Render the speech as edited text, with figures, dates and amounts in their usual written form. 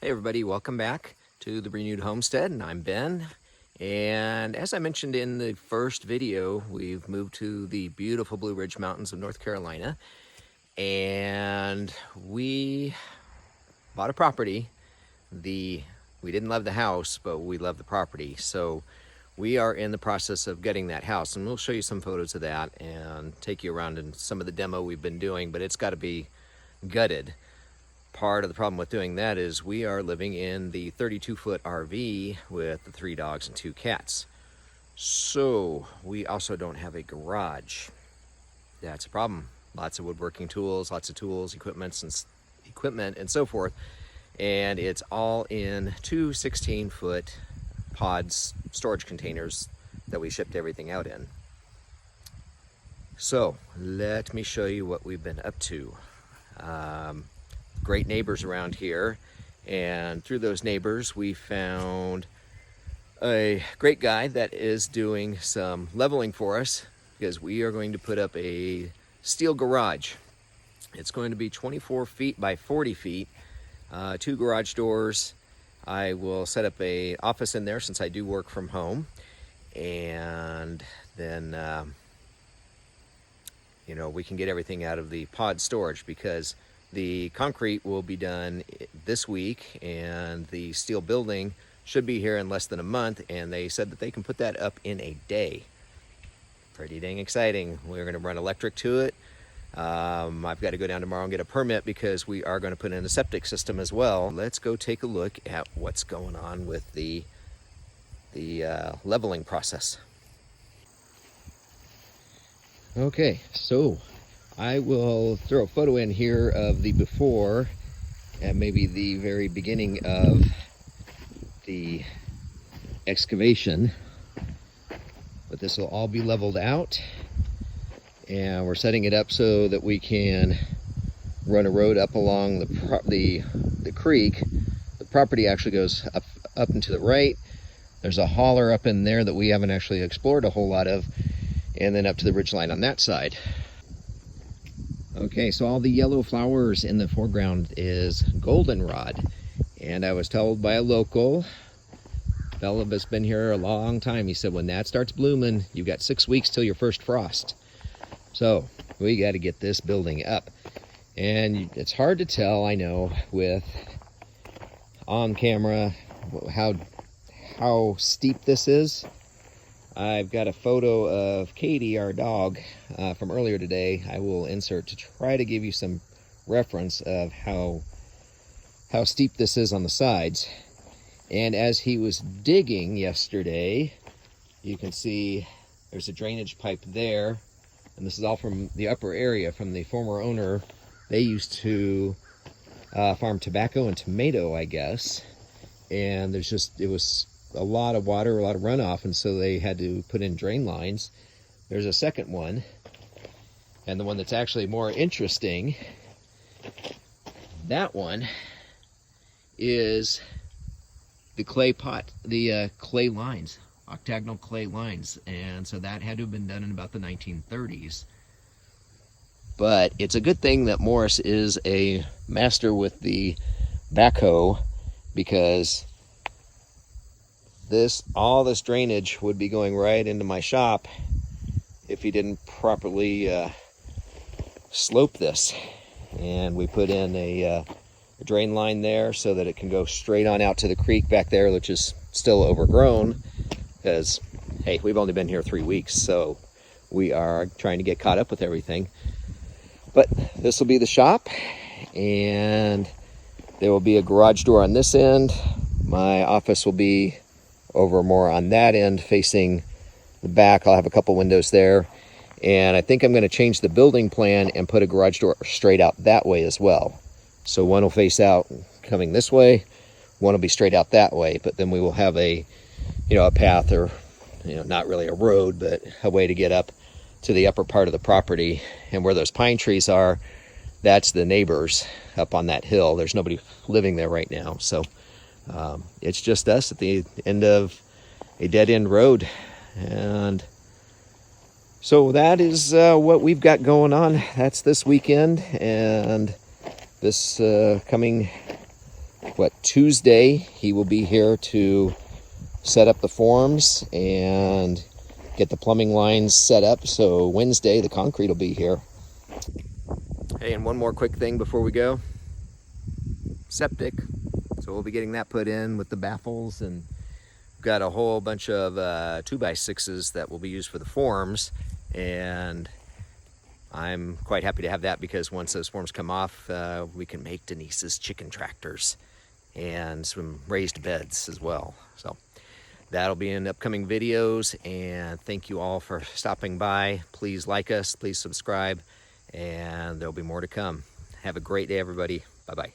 Hey everybody, welcome back to the Renewed Homestead, and I'm Ben. And as I mentioned in the first video, we've moved to the beautiful Blue Ridge Mountains of North Carolina, and we bought a property. We didn't love the house, but we love the property. So we are in the process of getting that house, and we'll show you some photos of that and take you around in some of the demo we've been doing, but it's got to be gutted. Part of the problem with doing that is we are living in the 32-foot RV with the 3 dogs and 2 cats. So we also don't have a garage. That's a problem. Lots of woodworking tools, lots of tools, equipment and so forth. And it's all in 2 16-foot pods, storage containers that we shipped everything out in. So let me show you what we've been up to. Great neighbors around here, and through those neighbors we found a great guy that is doing some leveling for us, because we are going to put up a steel garage. It's going to be 24 feet by 40 feet, 2 garage doors. I will set up a office in there since I do work from home, and then we can get everything out of the pod storage, because the concrete will be done this week and the steel building should be here in less than a month, and they said that they can put that up in a day. Pretty dang exciting. We're going to run electric to it. I've got to go down tomorrow and get a permit because we are going to put in a septic system as well. Let's go take a look at what's going on with the leveling process. Okay, so I will throw a photo in here of the before and maybe the very beginning of the excavation. But this will all be leveled out, and we're setting it up so that we can run a road up along the creek. The property actually goes up and to the right. There's a holler up in there that we haven't actually explored a whole lot of, and then up to the ridgeline on that side. Okay, so all the yellow flowers in the foreground is goldenrod, and I was told by a local fella that's been here a long time, he said when that starts blooming, you've got 6 weeks till your first frost. So we got to get this building up, and it's hard to tell, I know, with on camera how steep this is. I've got a photo of Katie, our dog, from earlier today. I will insert to try to give you some reference of how steep this is on the sides. And as he was digging yesterday, you can see there's a drainage pipe there, and this is all from the upper area from the former owner. They used to farm tobacco and tomato, I guess, and it was a lot of water, a lot of runoff, and so they had to put in drain lines. There's a second one, and the one that's actually more interesting, that one is the clay pot, the clay lines, octagonal clay lines, and so that had to have been done in about the 1930s. But it's a good thing that Morris is a master with the backhoe, because all this drainage would be going right into my shop if he didn't properly slope this. And we put in a drain line there so that it can go straight on out to the creek back there, which is still overgrown, because hey, we've only been here 3 weeks, so we are trying to get caught up with everything. But this will be the shop, and there will be a garage door on this end. My office will be over more on that end facing the back. I'll have a couple windows there, and I think I'm going to change the building plan and put a garage door straight out that way as well. So one will face out coming this way, one will be straight out that way, but then we will have a path, or not really a road, but a way to get up to the upper part of the property. And where those pine trees are, that's the neighbors up on that hill. There's nobody living there right now, so it's just us at the end of a dead-end road. And so that is what we've got going on. That's this weekend, and this coming Tuesday, he will be here to set up the forms and get the plumbing lines set up. So Wednesday, the concrete will be here. Hey, and one more quick thing before we go. Septic. So we'll be getting that put in with the baffles, and we've got a whole bunch of 2x6s that will be used for the forms, and I'm quite happy to have that because once those forms come off, we can make Denise's chicken tractors and some raised beds as well. So that'll be in upcoming videos, and thank you all for stopping by. Please like us, please subscribe, and there'll be more to come. Have a great day, everybody. Bye-bye.